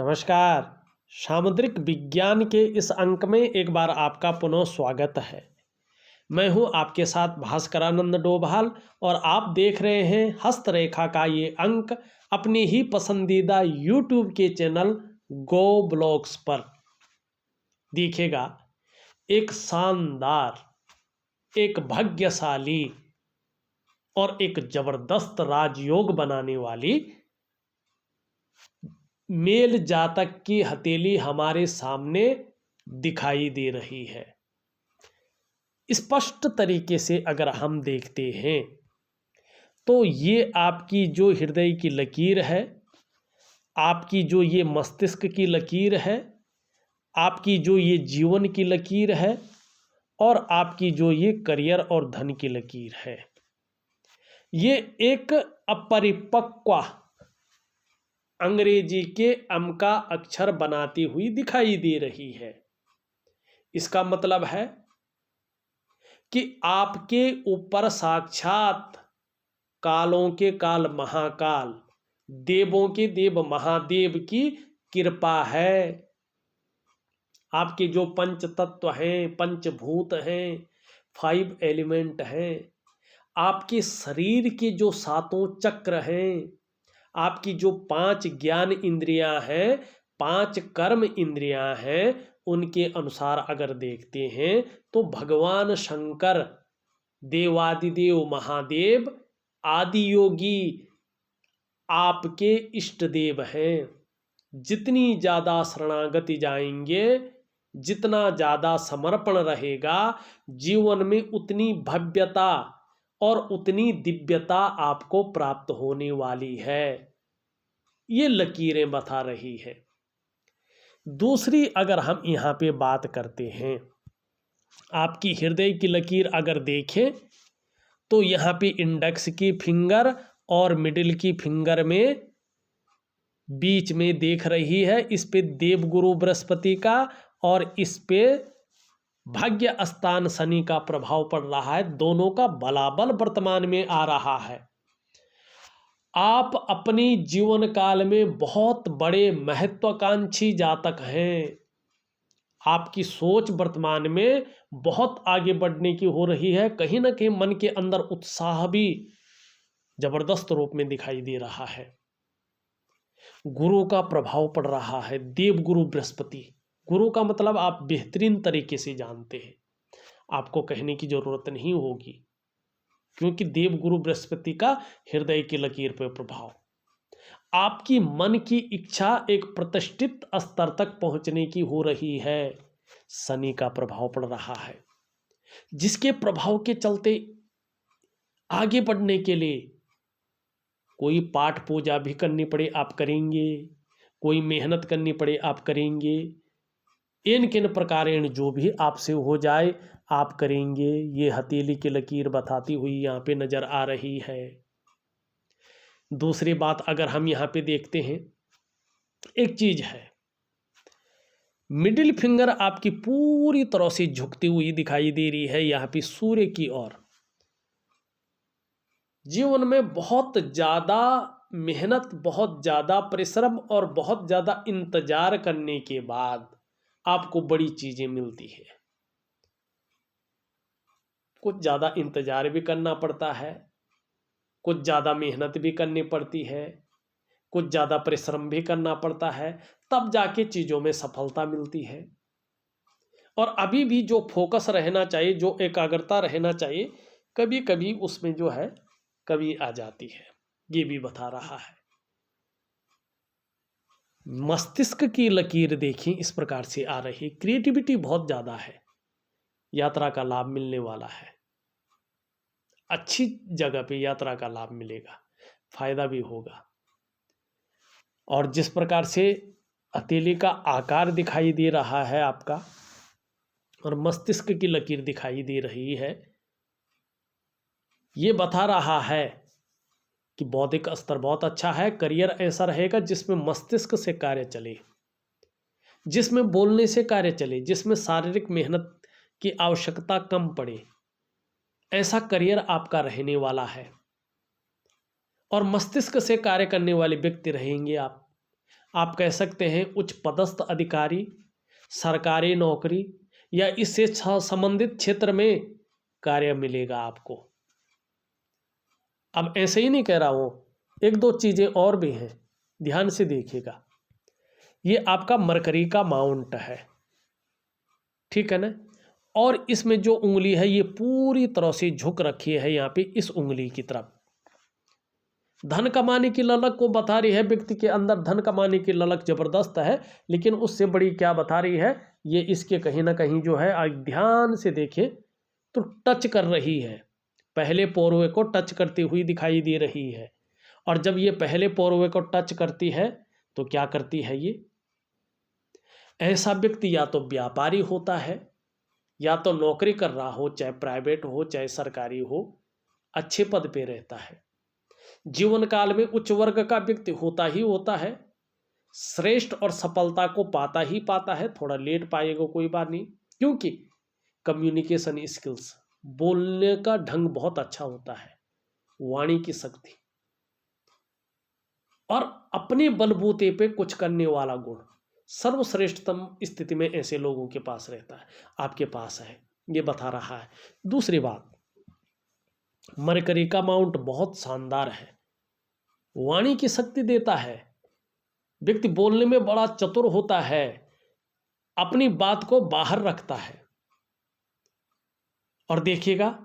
नमस्कार। सामुद्रिक विज्ञान के इस अंक में एक बार आपका पुनः स्वागत है। मैं हूं आपके साथ भास्करानंद डोभाल और आप देख रहे हैं हस्तरेखा का ये अंक अपनी ही पसंदीदा यूट्यूब के चैनल गो ब्लॉग्स पर। दिखेगा एक शानदार, एक भाग्यशाली और एक जबरदस्त राजयोग बनाने वाली मेल जातक की हथेली हमारे सामने दिखाई दे रही है। स्पष्ट तरीके से अगर हम देखते हैं तो ये आपकी जो हृदय की लकीर है, आपकी जो ये मस्तिष्क की लकीर है, आपकी जो ये जीवन की लकीर है और आपकी जो ये करियर और धन की लकीर है, ये एक अपरिपक्व अंग्रेजी के अम का अक्षर बनाती हुई दिखाई दे रही है। इसका मतलब है कि आपके ऊपर साक्षात कालों के काल महाकाल, देवों के देव महादेव की कृपा है। आपके जो पंच तत्व हैं, पंचभूत हैं, 5 एलिमेंट हैं, आपके शरीर के जो 7 चक्र हैं, आपकी जो 5 ज्ञान इंद्रियां हैं, 5 कर्म इंद्रियां हैं, उनके अनुसार अगर देखते हैं तो भगवान शंकर, देवादिदेव महादेव, आदि योगी आपके इष्ट देव हैं। जितनी ज़्यादा शरणागति जाएंगे, जितना ज़्यादा समर्पण रहेगा, जीवन में उतनी भव्यता और उतनी दिव्यता आपको प्राप्त होने वाली है। ये लकीरें बता रही है। दूसरी अगर हम यहाँ पे बात करते हैं, आपकी हृदय की लकीर अगर देखें तो यहाँ पे इंडेक्स की फिंगर और मिडिल की फिंगर में बीच में देख रही है, इस पे देवगुरु बृहस्पति का और इस पे भाग्य स्थान शनि का प्रभाव पड़ रहा है। दोनों का बलाबल वर्तमान में आ रहा है। आप अपनी जीवन काल में बहुत बड़े महत्वाकांक्षी जातक हैं। आपकी सोच वर्तमान में बहुत आगे बढ़ने की हो रही है। कहीं ना कहीं मन के अंदर उत्साह भी जबरदस्त रूप में दिखाई दे रहा है। गुरु का प्रभाव पड़ रहा है, देवगुरु बृहस्पति। गुरु का मतलब आप बेहतरीन तरीके से जानते हैं, आपको कहने की जरूरत नहीं होगी, क्योंकि देवगुरु बृहस्पति का हृदय की लकीर पर प्रभाव, आपकी मन की इच्छा एक प्रतिष्ठित स्तर तक पहुंचने की हो रही है। शनि का प्रभाव पड़ रहा है, जिसके प्रभाव के चलते आगे बढ़ने के लिए कोई पाठ पूजा भी करनी पड़े आप करेंगे, कोई मेहनत करनी पड़े आप करेंगे, इन किन प्रकारेण जो भी आपसे हो जाए आप करेंगे। ये हथेली की लकीर बताती हुई यहाँ पे नजर आ रही है। दूसरी बात अगर हम यहाँ पे देखते हैं, एक चीज है, मिडिल फिंगर आपकी पूरी तरह से झुकती हुई दिखाई दे रही है यहाँ पे सूर्य की ओर। जीवन में बहुत ज़्यादा मेहनत, बहुत ज़्यादा परिश्रम और बहुत ज़्यादा इंतजार करने के बाद आपको बड़ी चीज़ें मिलती है। कुछ ज़्यादा इंतजार भी करना पड़ता है, कुछ ज़्यादा मेहनत भी करनी पड़ती है, कुछ ज़्यादा परिश्रम भी करना पड़ता है, तब जाके चीज़ों में सफलता मिलती है। और अभी भी जो फोकस रहना चाहिए, जो एकाग्रता रहना चाहिए, कभी कभी उसमें जो है कभी आ जाती है। ये भी बता रहा है। मस्तिष्क की लकीर देखिए इस प्रकार से आ रही, क्रिएटिविटी बहुत ज़्यादा है, यात्रा का लाभ मिलने वाला है, अच्छी जगह पे यात्रा का लाभ मिलेगा, फायदा भी होगा। और जिस प्रकार से हथेली का आकार दिखाई दे रहा है आपका और मस्तिष्क की लकीर दिखाई दे रही है, ये बता रहा है कि बौद्धिक स्तर बहुत अच्छा है। करियर ऐसा रहेगा जिसमें मस्तिष्क से कार्य चले, जिसमें बोलने से कार्य चले, जिसमें शारीरिक मेहनत की आवश्यकता कम पड़े, ऐसा करियर आपका रहने वाला है। और मस्तिष्क से कार्य करने वाले व्यक्ति रहेंगे आप। आप कह सकते हैं उच्च पदस्थ अधिकारी, सरकारी नौकरी या इससे संबंधित क्षेत्र में कार्य मिलेगा आपको। अब ऐसे ही नहीं कह रहा हूं, एक दो चीजें और भी हैं, ध्यान से देखिएगा। ये आपका मरकरी का माउंट है, ठीक है ना, और इसमें जो उंगली है ये पूरी तरह से झुक रखी है यहाँ पे इस उंगली की तरफ। धन कमाने की ललक को बता रही है, व्यक्ति के अंदर धन कमाने की ललक जबरदस्त है, लेकिन उससे बड़ी क्या बता रही है, ये इसके कहीं ना कहीं जो है, आज ध्यान से देखें तो टच कर रही है, पहले पोरवे को टच करती हुई दिखाई दे रही है। और जब ये पहले पोरवे को टच करती है तो क्या करती है ये, ऐसा व्यक्ति या तो व्यापारी होता है, या तो नौकरी कर रहा हो, चाहे प्राइवेट हो चाहे सरकारी हो, अच्छे पद पे रहता है, जीवन काल में उच्च वर्ग का व्यक्ति होता ही होता है, श्रेष्ठ और सफलता को पाता ही पाता है, थोड़ा लेट पाएगा कोई बात नहीं, क्योंकि कम्युनिकेशन स्किल्स, बोलने का ढंग बहुत अच्छा होता है, वाणी की शक्ति और अपने बलबूते पे कुछ करने वाला गुण सर्वश्रेष्ठतम स्थिति में ऐसे लोगों के पास रहता है, आपके पास है, ये बता रहा है। दूसरी बात, मरकरी का माउंट बहुत शानदार है, वाणी की शक्ति देता है, व्यक्ति बोलने में बड़ा चतुर होता है, अपनी बात को बाहर रखता है। और देखिएगा,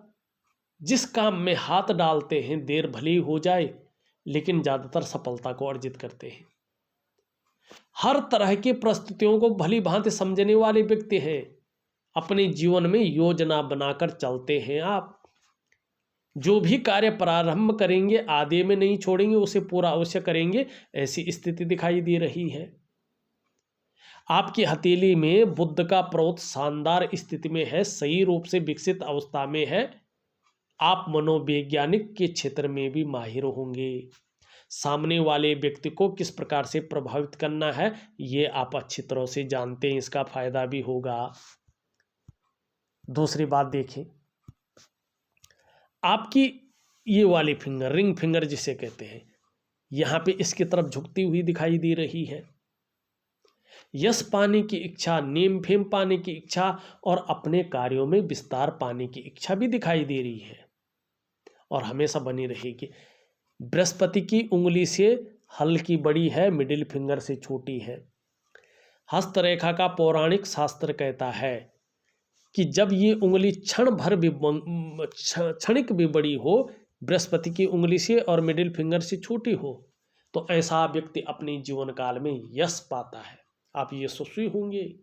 जिस काम में हाथ डालते हैं देर भली हो जाए, लेकिन ज्यादातर सफलता को अर्जित करते हैं। हर तरह की परिस्थितियों को भली भांति समझने वाले व्यक्ति हैं, अपने जीवन में योजना बनाकर चलते हैं। आप जो भी कार्य प्रारंभ करेंगे आधे में नहीं छोड़ेंगे, उसे पूरा अवश्य करेंगे, ऐसी स्थिति दिखाई दे रही है। आपकी हथेली में बुध का पर्वत शानदार स्थिति में है, सही रूप से विकसित अवस्था में है। आप मनोवैज्ञानिक के क्षेत्र में भी माहिर होंगे, सामने वाले व्यक्ति को किस प्रकार से प्रभावित करना है ये आप अच्छी तरह से जानते हैं, इसका फायदा भी होगा। दूसरी बात देखें, आपकी ये वाली फिंगर, रिंग फिंगर जिसे कहते हैं, यहां पे इसकी तरफ झुकती हुई दिखाई दे रही है। यश पाने की इच्छा, नेम फेम पाने की इच्छा और अपने कार्यों में विस्तार पाने की इच्छा भी दिखाई दे रही है और हमेशा बनी रहेगी। बृहस्पति की उंगली से हल्की बड़ी है, मिडिल फिंगर से छोटी है। हस्तरेखा का पौराणिक शास्त्र कहता है कि जब ये उंगली क्षणिक भी बड़ी हो, बृहस्पति की उंगली से और मिडिल फिंगर से छोटी हो, तो ऐसा व्यक्ति अपने जीवन काल में यश पाता है। आप यशस्वी होंगे,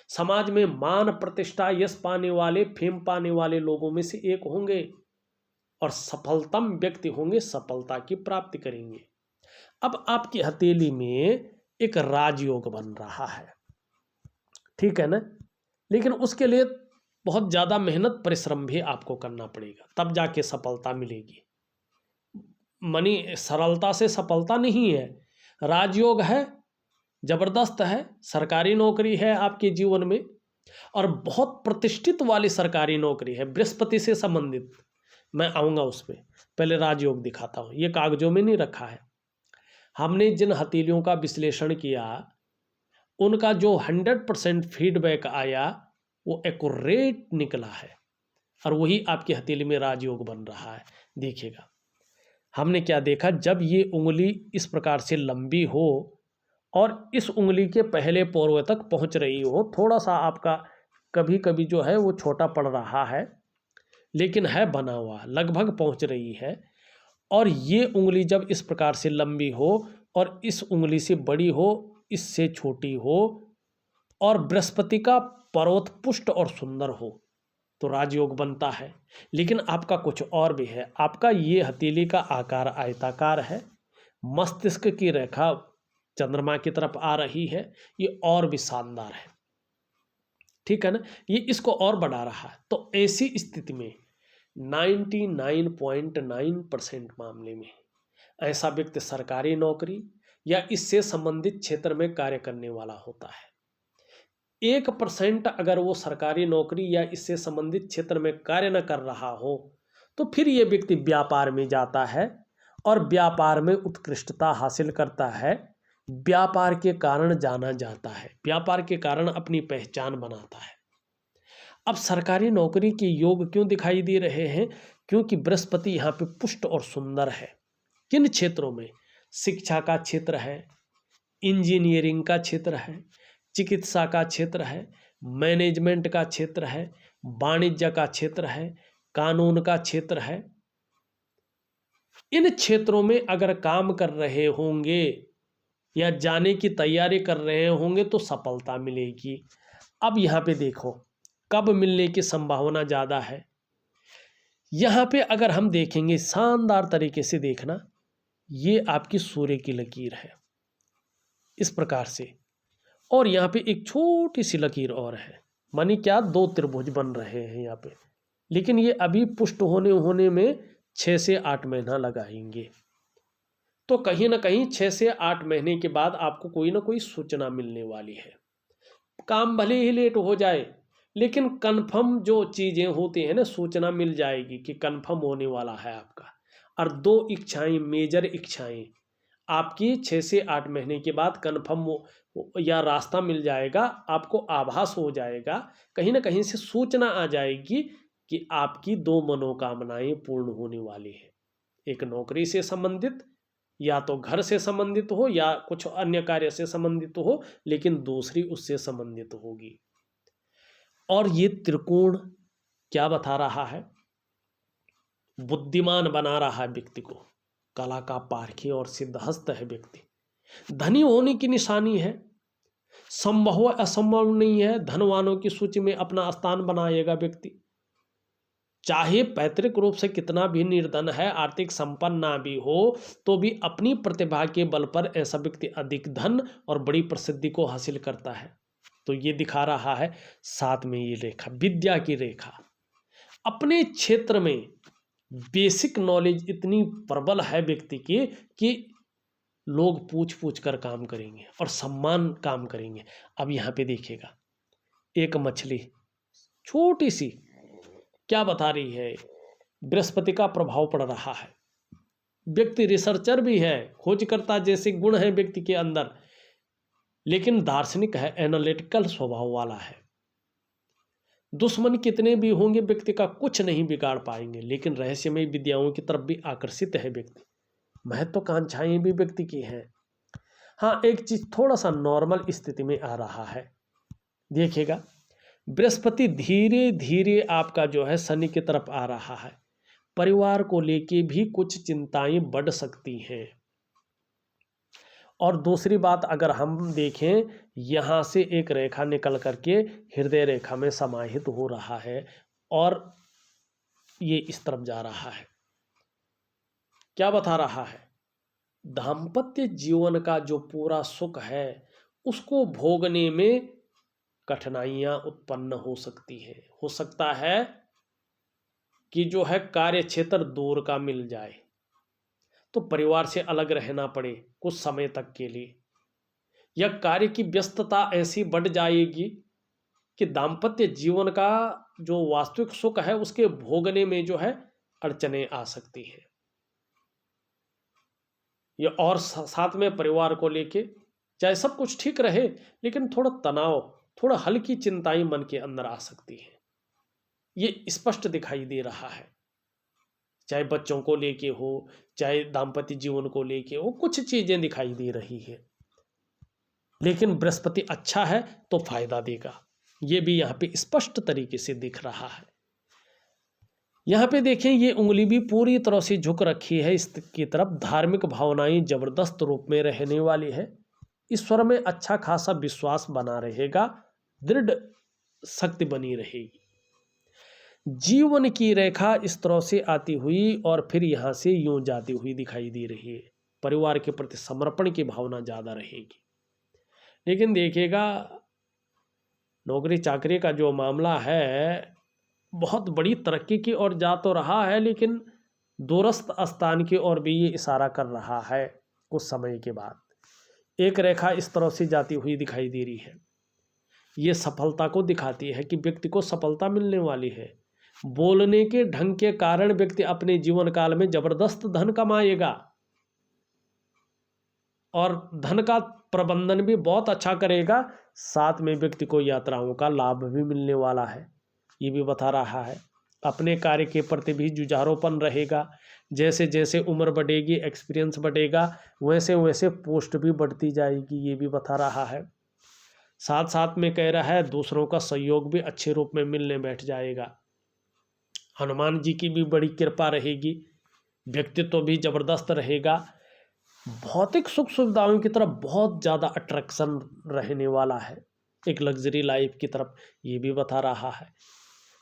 समाज में मान प्रतिष्ठा, यश पाने वाले, फेम पाने वाले लोगों में से एक होंगे और सफलतम व्यक्ति होंगे, सफलता की प्राप्ति करेंगे। अब आपकी हथेली में एक राजयोग बन रहा है, ठीक है ना, लेकिन उसके लिए बहुत ज्यादा मेहनत परिश्रम भी आपको करना पड़ेगा, तब जाके सफलता मिलेगी। मनी सरलता से सफलता नहीं है। राजयोग है, जबरदस्त है, सरकारी नौकरी है आपके जीवन में और बहुत प्रतिष्ठित वाली सरकारी नौकरी है, बृहस्पति से संबंधित। मैं आऊँगा उस पर, पहले राजयोग दिखाता हूँ, ये कागजों में नहीं रखा है। हमने जिन हथेलियों का विश्लेषण किया उनका जो 100% फीडबैक आया वो एक्यूरेट निकला है और वही आपकी हथेली में राजयोग बन रहा है। देखिएगा, हमने क्या देखा, जब ये उंगली इस प्रकार से लंबी हो और इस उंगली के पहले पोरवे तक पहुंच रही हो, थोड़ा सा आपका कभी कभी जो है वो छोटा पड़ रहा है, लेकिन है बना हुआ, लगभग पहुंच रही है। और ये उंगली जब इस प्रकार से लंबी हो और इस उंगली से बड़ी हो, इससे छोटी हो और बृहस्पति का पर्वत पुष्ट और सुंदर हो, तो राजयोग बनता है। लेकिन आपका कुछ और भी है, आपका ये हथेली का आकार आयताकार है, मस्तिष्क की रेखा चंद्रमा की तरफ आ रही है, ये और भी शानदार है, ठीक है ना, ये इसको और बढ़ा रहा है। तो ऐसी स्थिति में 99.9% मामले में ऐसा व्यक्ति सरकारी नौकरी या इससे संबंधित क्षेत्र में कार्य करने वाला होता है। 1% अगर वो सरकारी नौकरी या इससे संबंधित क्षेत्र में कार्य न कर रहा हो तो फिर ये व्यक्ति व्यापार में जाता है और व्यापार में उत्कृष्टता हासिल करता है, व्यापार के कारण जाना जाता है, व्यापार के कारण अपनी पहचान बनाता है। अब सरकारी नौकरी के योग क्यों दिखाई दे रहे हैं? क्योंकि बृहस्पति यहाँ पे पुष्ट और सुंदर है। किन क्षेत्रों में? शिक्षा का क्षेत्र है, इंजीनियरिंग का क्षेत्र है, चिकित्सा का क्षेत्र है, मैनेजमेंट का क्षेत्र है, वाणिज्य का क्षेत्र है, कानून का क्षेत्र है। इन क्षेत्रों में अगर काम कर रहे होंगे या जाने की तैयारी कर रहे होंगे तो सफलता मिलेगी। अब यहाँ पे देखो कब मिलने की संभावना ज़्यादा है। यहाँ पे अगर हम देखेंगे शानदार तरीके से देखना, ये आपकी सूर्य की लकीर है इस प्रकार से, और यहाँ पे एक छोटी सी लकीर और है, मानी क्या 2 त्रिभुज बन रहे हैं यहाँ पे। लेकिन ये अभी पुष्ट होने में 6 से 8 महीना लगाएंगे। तो कहीं ना कहीं 6 से 8 महीने के बाद आपको कोई ना कोई सूचना मिलने वाली है। काम भले ही लेट हो जाए लेकिन कंफर्म जो चीज़ें होती हैं ना, सूचना मिल जाएगी कि कंफर्म होने वाला है आपका। और 2 इच्छाएं, मेजर इच्छाएं आपकी 6 से 8 महीने के बाद कंफर्म या रास्ता मिल जाएगा, आपको आभास हो जाएगा, कहीं ना कहीं से सूचना आ जाएगी कि आपकी 2 मनोकामनाएं पूर्ण होने वाली है। एक नौकरी से संबंधित, या तो घर से संबंधित हो या कुछ अन्य कार्य से संबंधित हो, लेकिन दूसरी उससे संबंधित होगी। और ये त्रिकोण क्या बता रहा है? बुद्धिमान बना रहा है व्यक्ति को, कला का पारखी और सिद्धहस्त है व्यक्ति, धनी होने की निशानी है, संभव असंभव नहीं है, धनवानों की सूची में अपना स्थान बनाएगा व्यक्ति। चाहे पैतृक रूप से कितना भी निर्धन है, आर्थिक संपन्न ना भी हो, तो भी अपनी प्रतिभा के बल पर ऐसा व्यक्ति अधिक धन और बड़ी प्रसिद्धि को हासिल करता है। तो ये दिखा रहा है साथ में ये रेखा, विद्या की रेखा। अपने क्षेत्र में बेसिक नॉलेज इतनी प्रबल है व्यक्ति की कि लोग पूछ पूछ कर काम करेंगे और सम्मान काम करेंगे। अब यहाँ पे देखिएगा एक मछली छोटी सी क्या बता रही है? बृहस्पति का प्रभाव पड़ रहा है। व्यक्ति रिसर्चर भी है, खोजकर्ता जैसे गुण है व्यक्ति के अंदर, लेकिन दार्शनिक है, एनालिटिकल स्वभाव वाला है। दुश्मन कितने भी होंगे व्यक्ति का कुछ नहीं बिगाड़ पाएंगे, लेकिन रहस्यमय विद्याओं की तरफ भी आकर्षित है व्यक्ति। महत्वाकांक्षाएं भी व्यक्ति की हैं। हाँ, एक चीज थोड़ा सा नॉर्मल स्थिति में आ रहा है, देखिएगा बृहस्पति धीरे धीरे आपका जो है शनि की तरफ आ रहा है। परिवार को लेके भी कुछ चिंताएं बढ़ सकती हैं। और दूसरी बात अगर हम देखें, यहाँ से एक रेखा निकल करके हृदय रेखा में समाहित हो रहा है और ये इस तरफ जा रहा है। क्या बता रहा है? दाम्पत्य जीवन का जो पूरा सुख है उसको भोगने में कठिनाइयां उत्पन्न हो सकती है। हो सकता है कि जो है कार्य क्षेत्र दूर का मिल जाए, तो परिवार से अलग रहना पड़े कुछ समय तक के लिए, या कार्य की व्यस्तता ऐसी बढ़ जाएगी कि दाम्पत्य जीवन का जो वास्तविक सुख है उसके भोगने में जो है अड़चने आ सकती है। या और साथ में परिवार को लेके चाहे सब कुछ ठीक रहे लेकिन थोड़ा तनाव, थोड़ा हल्की चिंताएं मन के अंदर आ सकती है। ये स्पष्ट दिखाई दे रहा है, चाहे बच्चों को लेके हो, चाहे दाम्पत्य जीवन को लेके हो, कुछ चीजें दिखाई दे रही है। लेकिन बृहस्पति अच्छा है तो फायदा देगा, ये भी यहाँ पे स्पष्ट तरीके से दिख रहा है। यहाँ पे देखें ये उंगली भी पूरी तरह से झुक रखी है इसकी तरफ। धार्मिक भावनाएं जबरदस्त रूप में रहने वाली है। ईश्वर में अच्छा खासा विश्वास बना रहेगा, दृढ़ शक्ति बनी रहेगी। जीवन की रेखा इस तरह से आती हुई और फिर यहाँ से यूं जाती हुई दिखाई दे रही है। परिवार के प्रति समर्पण की भावना ज़्यादा रहेगी। लेकिन देखिएगा नौकरी चाकरी का जो मामला है बहुत बड़ी तरक्की की ओर जा तो रहा है, लेकिन दूरस्थ स्थान की ओर भी ये इशारा कर रहा है। कुछ समय के बाद एक रेखा इस तरह से जाती हुई दिखाई दे रही है। ये सफलता को दिखाती है कि व्यक्ति को सफलता मिलने वाली है। बोलने के ढंग के कारण व्यक्ति अपने जीवन काल में जबरदस्त धन कमाएगा। और धन का प्रबंधन भी बहुत अच्छा करेगा। साथ में व्यक्ति को यात्राओं का लाभ भी मिलने वाला है, ये भी बता रहा है। अपने कार्य के प्रति भी जुझारूपन रहेगा। जैसे जैसे उम्र बढ़ेगी, एक्सपीरियंस बढ़ेगा, वैसे वैसे पोस्ट भी बढ़ती जाएगी, ये भी बता रहा है। साथ साथ में कह रहा है दूसरों का सहयोग भी अच्छे रूप में मिलने बैठ जाएगा। हनुमान जी की भी बड़ी कृपा रहेगी, व्यक्तित्व भी जबरदस्त रहेगा। भौतिक सुख सुविधाओं की तरफ बहुत ज़्यादा अट्रैक्शन रहने वाला है, एक लग्जरी लाइफ की तरफ, ये भी बता रहा है।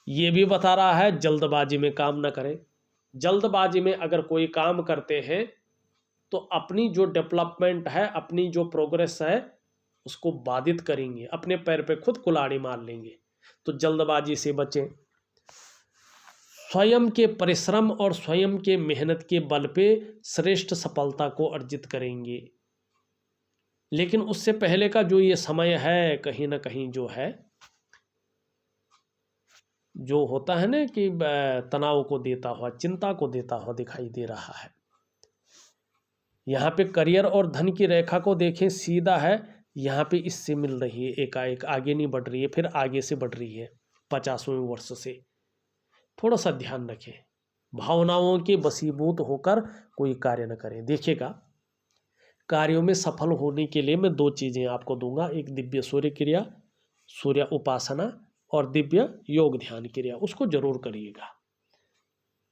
ये भी बता रहा है जल्दबाजी में काम न करें। जल्दबाजी में अगर कोई काम करते हैं तो अपनी जो डेवलपमेंट है, अपनी जो प्रोग्रेस है, उसको बाधित करेंगे, अपने पैर पे खुद कुल्हाड़ी मार लेंगे। तो जल्दबाजी से बचें। स्वयं के परिश्रम और स्वयं के मेहनत के बल पे श्रेष्ठ सफलता को अर्जित करेंगे। लेकिन उससे पहले का जो ये समय है, कहीं ना कहीं जो है, जो होता है ना कि तनाव को देता हुआ, चिंता को देता हुआ दिखाई दे रहा है। यहाँ पे करियर और धन की रेखा को देखें, सीधा है, यहाँ पे इससे मिल रही है, एकाएक आगे नहीं बढ़ रही है, फिर आगे से बढ़ रही है 50वें वर्ष से। थोड़ा सा ध्यान रखें, भावनाओं के वशीभूत होकर कोई कार्य न करें। देखिएगा, कार्यों में सफल होने के लिए मैं 2 चीज़ें आपको दूंगा, एक दिव्य सूर्य क्रिया, सूर्य उपासना, और दिव्य योग ध्यान क्रिया, उसको जरूर करिएगा।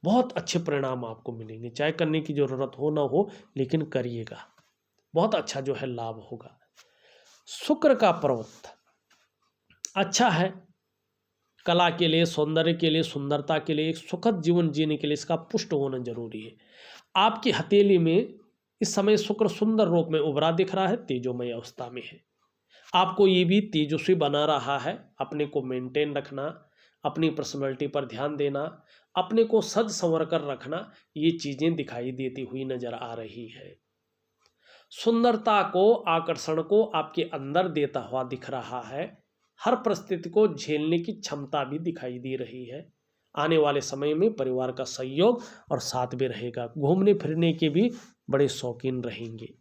बहुत अच्छे परिणाम आपको मिलेंगे, चाहे करने की जरूरत हो ना हो, लेकिन करिएगा, बहुत अच्छा जो है लाभ होगा। शुक्र का पर्वत अच्छा है, कला के लिए, सौंदर्य के लिए, सुंदरता के लिए, एक सुखद जीवन जीने के लिए इसका पुष्ट होना जरूरी है। आपकी हथेली में इस समय शुक्र सुंदर रूप में उभरा दिख रहा है, तेजोमय अवस्था में है। आपको ये भी तेजस्वी बना रहा है। अपने को मेंटेन रखना, अपनी पर्सनैलिटी पर ध्यान देना, अपने को सज संवर कर रखना, ये चीजें दिखाई देती हुई नजर आ रही है। सुंदरता को, आकर्षण को आपके अंदर देता हुआ दिख रहा है। हर परिस्थिति को झेलने की क्षमता भी दिखाई दे रही है। आने वाले समय में परिवार का सहयोग और साथ भी रहेगा। घूमने फिरने के भी बड़े शौकीन रहेंगे।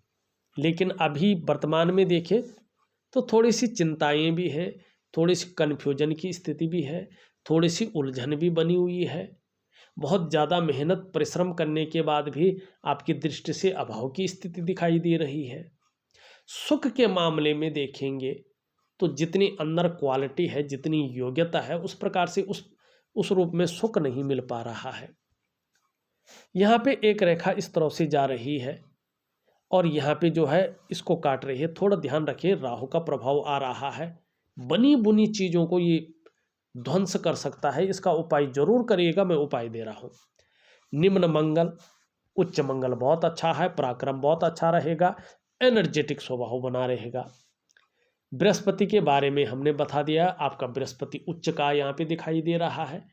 लेकिन अभी वर्तमान में देखें तो थोड़ी सी चिंताएं भी हैं, थोड़ी सी कन्फ्यूजन की स्थिति भी है, थोड़ी सी उलझन भी बनी हुई है। बहुत ज़्यादा मेहनत परिश्रम करने के बाद भी आपकी दृष्टि से अभाव की स्थिति दिखाई दे रही है। सुख के मामले में देखेंगे तो जितनी अंदर क्वालिटी है, जितनी योग्यता है, उस प्रकार से उस रूप में सुख नहीं मिल पा रहा है। यहाँ पे एक रेखा इस तरह से जा रही है और यहाँ पे जो है इसको काट रही है। थोड़ा ध्यान रखिए, राहु का प्रभाव आ रहा है, बनी बुनी चीज़ों को ये ध्वंस कर सकता है। इसका उपाय जरूर करिएगा, मैं उपाय दे रहा हूँ। निम्न मंगल, उच्च मंगल बहुत अच्छा है, पराक्रम बहुत अच्छा रहेगा, एनर्जेटिक स्वभाव बना रहेगा। बृहस्पति के बारे में हमने बता दिया, आपका बृहस्पति उच्च का यहाँ पे दिखाई दे रहा है।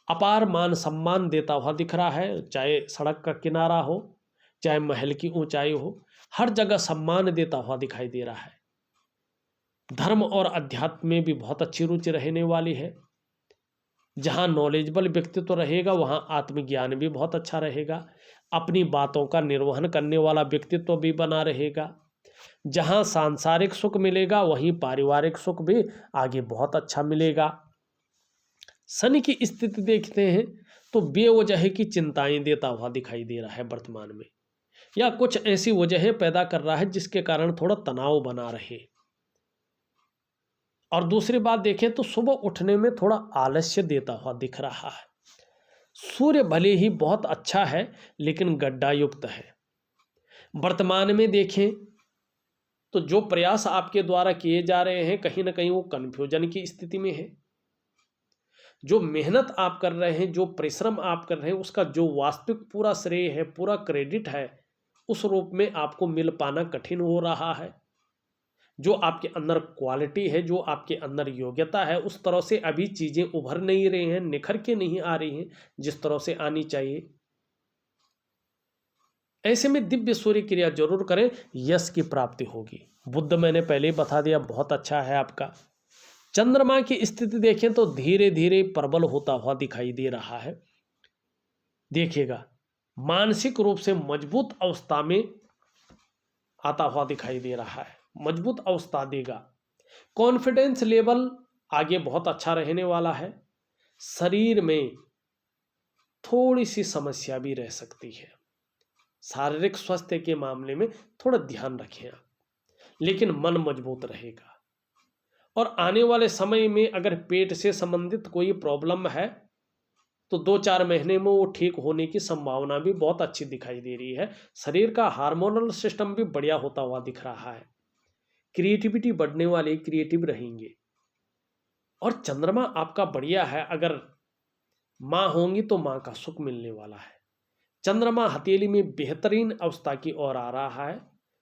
अपार मान सम्मान देता हुआ दिख रहा है, चाहे सड़क का किनारा हो, चाहे महल की ऊंचाई हो, हर जगह सम्मान देता हुआ दिखाई दे रहा है। धर्म और अध्यात्म में भी बहुत अच्छी रुचि रहने वाली है। जहाँ नॉलेजेबल व्यक्तित्व रहेगा वहाँ आत्मज्ञान भी बहुत अच्छा रहेगा। अपनी बातों का निर्वहन करने वाला व्यक्तित्व भी बना रहेगा। जहाँ सांसारिक सुख मिलेगा वहीं पारिवारिक सुख भी आगे बहुत अच्छा मिलेगा। शनि की स्थिति देखते हैं तो बेवजह की चिंताएं देता हुआ दिखाई दे रहा है वर्तमान में, या कुछ ऐसी वजहें पैदा कर रहा है जिसके कारण थोड़ा तनाव बना रहे। और दूसरी बात देखें तो सुबह उठने में थोड़ा आलस्य देता हुआ दिख रहा है। सूर्य भले ही बहुत अच्छा है लेकिन गड्ढा युक्त है। वर्तमान में देखें तो जो प्रयास आपके द्वारा किए जा रहे हैं कहीं ना कहीं वो कन्फ्यूजन की स्थिति में है। जो मेहनत आप कर रहे हैं, जो परिश्रम आप कर रहे हैं, उसका जो वास्तविक पूरा श्रेय है, पूरा क्रेडिट है, उस रूप में आपको मिल पाना कठिन हो रहा है। जो आपके अंदर क्वालिटी है, जो आपके अंदर योग्यता है, उस तरह से अभी चीजें उभर नहीं रही हैं, निखर के नहीं आ रही हैं जिस तरह से आनी चाहिए। ऐसे में दिव्य सूर्य क्रिया जरूर करें, यश की प्राप्ति होगी। बुध मैंने पहले ही बता दिया, बहुत अच्छा है आपका। चंद्रमा की स्थिति देखें तो धीरे धीरे प्रबल होता हुआ दिखाई दे रहा है। देखिएगा, मानसिक रूप से मजबूत अवस्था में आता हुआ दिखाई दे रहा है, मजबूत अवस्था देगा। कॉन्फिडेंस लेवल आगे बहुत अच्छा रहने वाला है। शरीर में थोड़ी सी समस्या भी रह सकती है, शारीरिक स्वास्थ्य के मामले में थोड़ा ध्यान रखें आप, लेकिन मन मजबूत रहेगा। और आने वाले समय में अगर पेट से संबंधित कोई प्रॉब्लम है तो 2-4 महीने में वो ठीक होने की संभावना भी बहुत अच्छी दिखाई दे रही है। शरीर का हार्मोनल सिस्टम भी बढ़िया होता हुआ दिख रहा है। क्रिएटिविटी बढ़ने वाले, क्रिएटिव रहेंगे। और चंद्रमा आपका बढ़िया है, अगर माँ होंगी तो माँ का सुख मिलने वाला है। चंद्रमा हथेली में बेहतरीन अवस्था की ओर आ रहा है।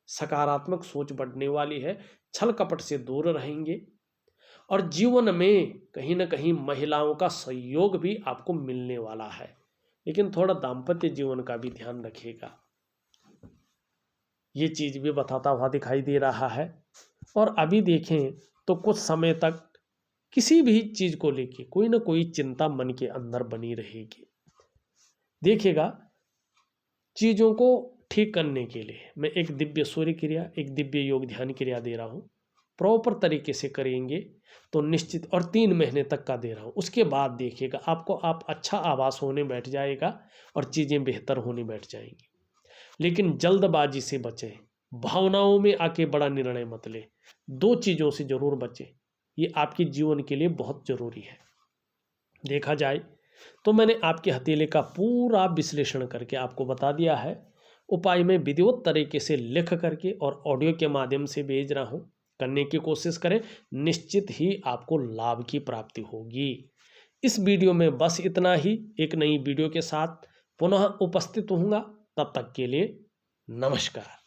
सकारात्मक सोच बढ़ने वाली है, छल कपट से दूर रहेंगे और जीवन में कहीं ना कहीं महिलाओं का सहयोग भी आपको मिलने वाला है, लेकिन थोड़ा दाम्पत्य जीवन का भी ध्यान रखिएगा। ये चीज भी बताता हुआ दिखाई दे रहा है। और अभी देखें तो कुछ समय तक किसी भी चीज को लेके कोई ना कोई चिंता मन के अंदर बनी रहेगी। देखिएगा, चीजों को ठीक करने के लिए मैं एक दिव्य सूर्य क्रिया, एक दिव्य योग ध्यान क्रिया दे रहा हूं। प्रॉपर तरीके से करेंगे तो निश्चित, और 3 महीने तक का दे रहा हूं, उसके बाद देखिएगा आपको आप अच्छा आभास होने बैठ जाएगा और चीजें बेहतर होने बैठ जाएंगी। लेकिन जल्दबाजी से बचें, भावनाओं में आके बड़ा निर्णय मत लें। 2 चीजों से जरूर बचें, ये आपके जीवन के लिए बहुत जरूरी है। देखा जाए तो मैंने आपके हथेली का पूरा विश्लेषण करके आपको बता दिया है। उपाय में विधिवत तरीके से लिख करके और ऑडियो के माध्यम से भेज रहा हूं। करने की कोशिश करें, निश्चित ही आपको लाभ की प्राप्ति होगी। इस वीडियो में बस इतना ही। एक नई वीडियो के साथ पुनः उपस्थित होऊंगा, तब तक के लिए नमस्कार।